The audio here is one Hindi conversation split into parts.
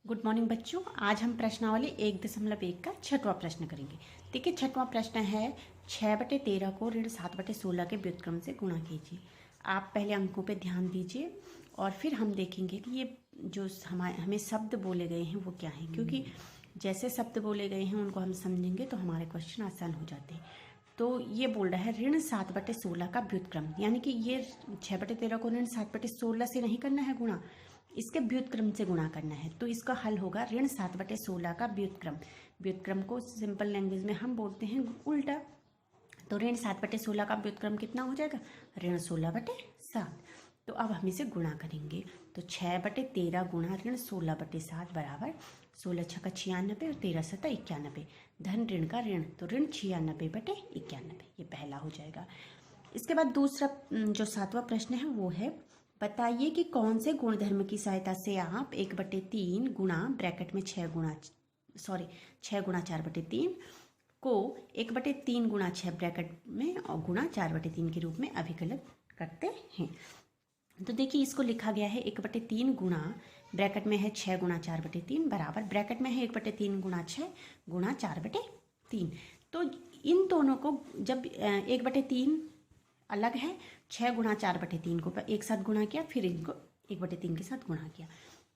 गुड मॉर्निंग बच्चों। आज हम प्रश्नावली 1.1 का छठवां प्रश्न करेंगे। देखिए, छठवां प्रश्न है 6/13 को ऋण 7/16 के व्युत्क्रम से गुणा कीजिए। आप पहले अंकों पे ध्यान दीजिए और फिर हम देखेंगे कि ये जो हमें शब्द बोले गए हैं वो क्या हैं, क्योंकि जैसे शब्द बोले गए हैं उनको हम समझेंगे तो हमारे क्वेश्चन आसान हो जाते हैं। तो ये बोल रहा है ऋण 7/16 का व्युत्क्रम, यानी कि ये 6/13 को ऋण 7/16 से नहीं करना है गुणा, इसके व्युत्क्रम से गुणा करना है। तो इसका हल होगा ऋण 7/16 का व्युत्क्रम। व्युत्क्रम को सिंपल लैंग्वेज में हम बोलते हैं उल्टा। तो ऋण 7/16 का व्युत्क्रम कितना हो जाएगा? ऋण 16/7। तो अब हम इसे गुणा करेंगे। तो 6/13 गुणा ऋण 16/7 बराबर 16 छक्का 96 और 13 सत्ता 91। धन ऋण का ऋण, तो ऋण 96/91, ये पहला हो जाएगा। इसके बाद दूसरा जो 7वां प्रश्न है वो है, बताइए कि कौन से गुणधर्म की सहायता से आप 1/3 गुणा ब्रैकेट में 6 गुणा 4/3 को 1/3 गुणा 6 ब्रैकेट में और गुणा 4/3 के रूप में अभिकलित करते हैं। तो देखिए, इसको लिखा गया है 1/3 गुणा ब्रैकेट में है 6 गुणा 4/3 बराबर ब्रैकेट में है 1/3 गुणा 6 गुणा 4/3। तो इन दोनों को जब 1/3 अलग है, 6 गुणा 4/3 को एक साथ गुणा किया, फिर इनको 1/3 के साथ गुणा किया,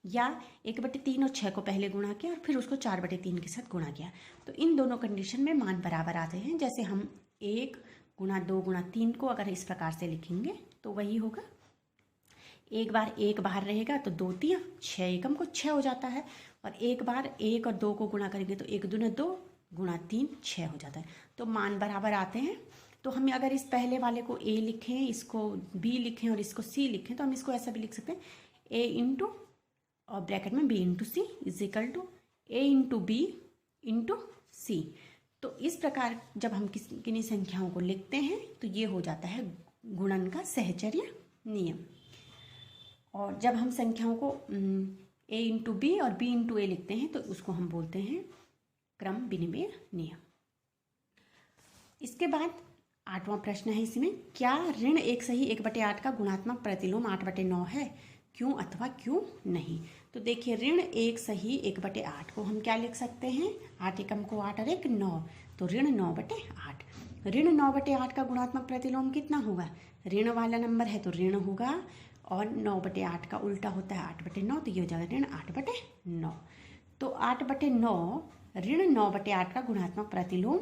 या 1/3 और 6 को पहले गुणा किया और फिर उसको 4/3 के साथ गुणा किया। तो इन दोनों कंडीशन में मान बराबर आते हैं। जैसे हम 1 गुणा 2 गुणा 3 को अगर इस प्रकार से लिखेंगे तो वही होगा। एक बार 1 बाहर रहेगा तो 2 3 6 एकम को 6 हो जाता है, और एक बार 1 और 2 को गुणा करेंगे तो 1 दूना 2 गुणा 3 6 हो जाता है। तो मान बराबर आते हैं। तो हम अगर इस पहले वाले को a लिखें, इसको b लिखें और इसको c लिखें, तो हम इसको ऐसा भी लिख सकते हैं, a इंटू और ब्रैकेट में b into C is equal to a into B into C. तो इस प्रकार जब हम किन्हीं संख्याओं को लिखते हैं तो ये हो जाता है गुणन का सहचर्य नियम। और जब हम संख्याओं को a इंटू बी और b इंटू ए लिखते हैं तो उसको हम बोलते हैं क्रम विनिमय नियम। इसके बाद 8वां प्रश्न है इसमें, क्या ऋण 1 सही 1/8 का गुणात्मक प्रतिलोम 8/9 है? क्यों अथवा क्यों नहीं? तो देखिए, ऋण 1 सही 1/8 को हम क्या लिख सकते हैं? 8 एकम को 8 और 1 9, तो ऋण 9/8। ऋण 9/8 का गुणात्मक प्रतिलोम कितना होगा? ऋण वाला नंबर है तो ऋण होगा, और 9/8 का उल्टा होता है 8/9, तो ये हो जाएगा ऋण 8/9। तो 8/9 ऋण 9/8 का गुणात्मक प्रतिलोम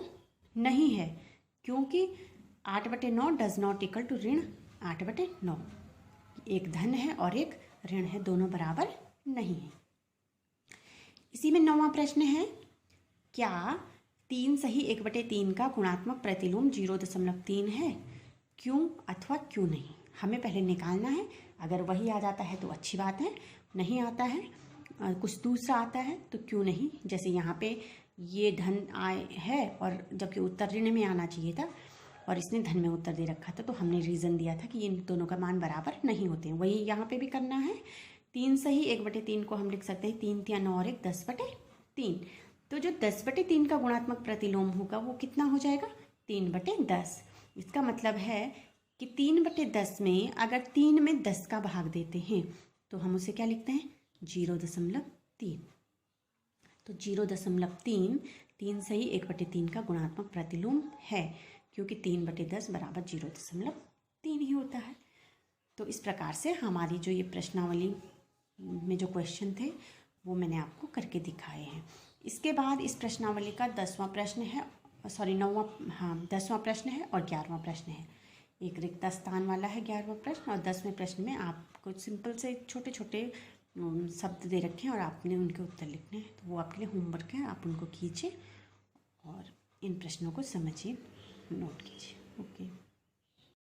नहीं है, क्योंकि 8/9 डज नॉट इक्वल टू ऋण 8/9। एक धन है और एक ऋण है, दोनों बराबर नहीं है। इसी में 9वां प्रश्न है, क्या 3 सही 1/3 का गुणात्मक प्रतिलोम 0.3 है? क्यों अथवा क्यों नहीं? हमें पहले निकालना है। अगर वही आ जाता है तो अच्छी बात है, नहीं आता है कुछ दूसरा आता है तो क्यों नहीं। जैसे यहाँ पे ये धन आए है और जबकि उत्तर ऋण में आना चाहिए था और इसने धन में उत्तर दे रखा था, तो हमने रीज़न दिया था कि इन दोनों का मान बराबर नहीं होते हैं। वही यहाँ पे भी करना है। 3 सही 1/3 को हम लिख सकते हैं 3 3 9 और 1 10/3। तो जो 10/3 का गुणात्मक प्रतिलोम होगा वो कितना हो जाएगा? 3/10। इसका मतलब है कि 3/10 में अगर 3 में 10 का भाग देते हैं तो हम उसे क्या लिखते हैं? 0.3। तो 0.3 3 सही 1/3 का गुणात्मक प्रतिलोम है, क्योंकि 3/10 बराबर 0.3 ही होता है। तो इस प्रकार से हमारी जो ये प्रश्नावली में जो क्वेश्चन थे वो मैंने आपको करके दिखाए हैं। इसके बाद इस प्रश्नावली का 10वां प्रश्न है, 10वां प्रश्न है और 11वां प्रश्न है। एक रिक्त स्थान वाला है 11वां प्रश्न, और 10वें प्रश्न में आपको सिंपल से छोटे छोटे शब्द दे रखे हैं और आपने उनके उत्तर लिखने हैं। तो वो आपके लिए होमवर्क है, आप उनको कीजिए और इन प्रश्नों को समझिए, नोट कीजिए। ओके।